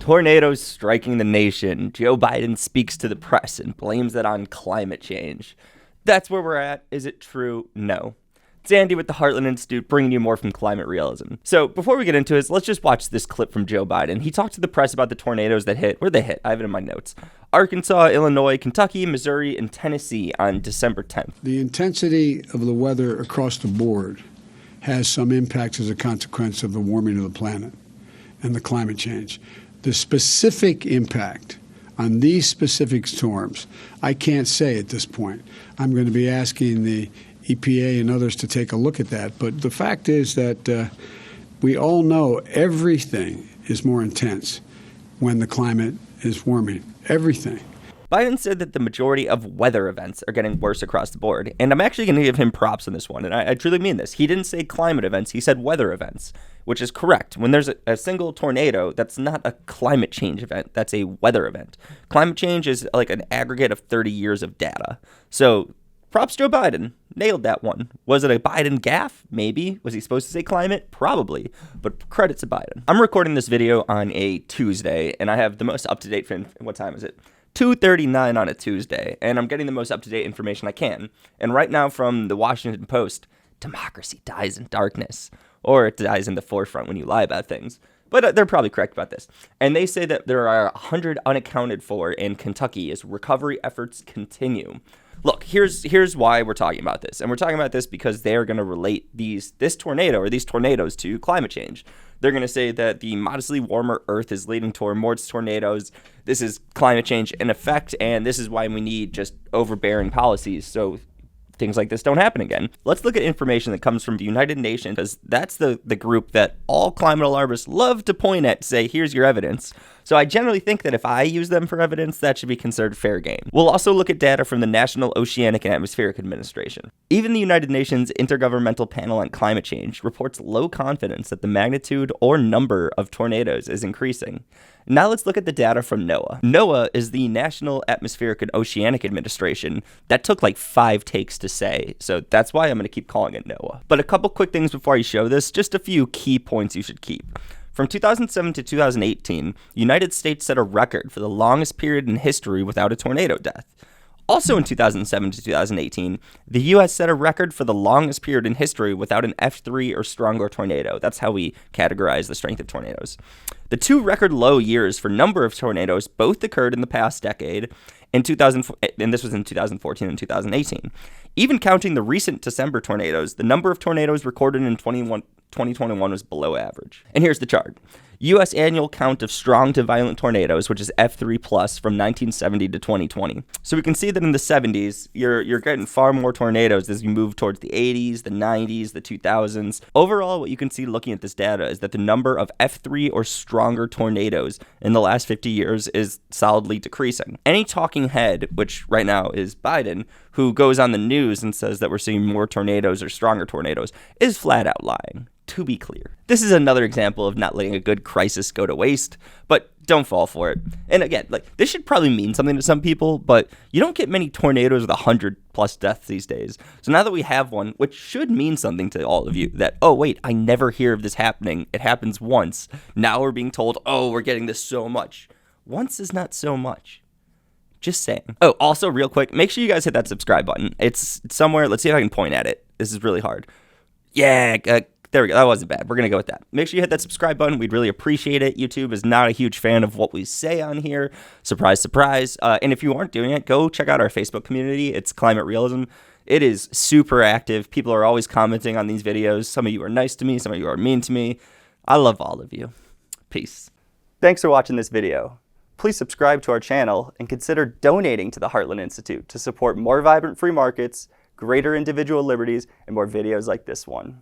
Tornadoes striking the nation. Joe Biden speaks to the press and blames it on climate change. That's where we're at. Is it true? No. It's Andy with the Heartland Institute, bringing you more from climate realism. So before we get into it, let's just watch this clip from Joe Biden. He talked to the press about the tornadoes that hit, where they hit, I have it in my notes, Arkansas, Illinois, Kentucky, Missouri, and Tennessee on December 10th. The intensity of the weather across the board has some impact as a consequence of the warming of the planet and the climate change. The specific impact on these specific storms, I can't say at this point. I'm going to be asking the EPA and others to take a look at that. But the fact is that we all know everything is more intense when the climate is warming. Everything. Biden said that the majority of weather events are getting worse across the board, and I'm actually going to give him props on this one, and I truly mean this. He didn't say climate events, he said weather events, which is correct. When there's a single tornado, that's not a climate change event, that's a weather event. Climate change is like an aggregate of 30 years of data. So props Joe Biden. Nailed that one. Was it a Biden gaffe? Maybe. Was he supposed to say climate? Probably. But credit to Biden. I'm recording this video on a Tuesday, and I have the most up-to-date what time is it? 2:39 on a Tuesday, and I'm getting the most up-to-date information I can. And right now from the Washington Post, democracy dies in darkness. Or it dies in the forefront when you lie about things. But they're probably correct about this. And they say that there are 100 unaccounted for in Kentucky as recovery efforts continue. Look, here's why we're talking about this. And we're talking about this because they're going to relate this tornado or these tornadoes to climate change. They're going to say that the modestly warmer Earth is leading toward more tornadoes. This is climate change in effect, and this is why we need just overbearing policies so things like this don't happen again. Let's look at information that comes from the United Nations, because that's the group that all climate alarmists love to point at to say, here's your evidence. So I generally think that if I use them for evidence, that should be considered fair game. We'll also look at data from the National Oceanic and Atmospheric Administration. Even the United Nations Intergovernmental Panel on Climate Change reports low confidence that the magnitude or number of tornadoes is increasing. Now let's look at the data from NOAA. NOAA is the National Atmospheric and Oceanic Administration. That took like 5 takes to say, so that's why I'm going to keep calling it NOAA. But a couple quick things before I show this, just a few key points you should keep. From 2007 to 2018, the United States set a record for the longest period in history without a tornado death. Also in 2007 to 2018, the U.S. set a record for the longest period in history without an F3 or stronger tornado. That's how we categorize the strength of tornadoes. The 2 record low years for number of tornadoes both occurred in the past decade, and this was in 2014 and 2018. Even counting the recent December tornadoes, the number of tornadoes recorded in 2021 was below average. And here's the chart. U.S. annual count of strong to violent tornadoes, which is F3 plus from 1970 to 2020. So we can see that in the 70s, you're getting far more tornadoes as you move towards the 80s, the 90s, the 2000s. Overall, what you can see looking at this data is that the number of F3 or stronger tornadoes in the last 50 years is solidly decreasing. Any talking head, which right now is Biden, who goes on the news and says that we're seeing more tornadoes or stronger tornadoes, is flat out lying. To be clear. This is another example of not letting a good crisis go to waste, but don't fall for it. And again, this should probably mean something to some people, but you don't get many tornadoes with 100+ deaths these days. So now that we have one, which should mean something to all of you, that, oh wait, I never hear of this happening. It happens once. Now we're being told, oh, we're getting this so much. Once is not so much. Just saying. Oh, also real quick, make sure you guys hit that subscribe button. It's somewhere. Let's see if I can point at it. This is really hard. Yeah, there we go. That wasn't bad. We're going to go with that. Make sure you hit that subscribe button. We'd really appreciate it. YouTube is not a huge fan of what we say on here. Surprise, surprise. And if you aren't doing it, go check out our Facebook community. It's Climate Realism. It is super active. People are always commenting on these videos. Some of you are nice to me. Some of you are mean to me. I love all of you. Peace. Thanks for watching this video. Please subscribe to our channel and consider donating to the Heartland Institute to support more vibrant free markets, greater individual liberties, and more videos like this one.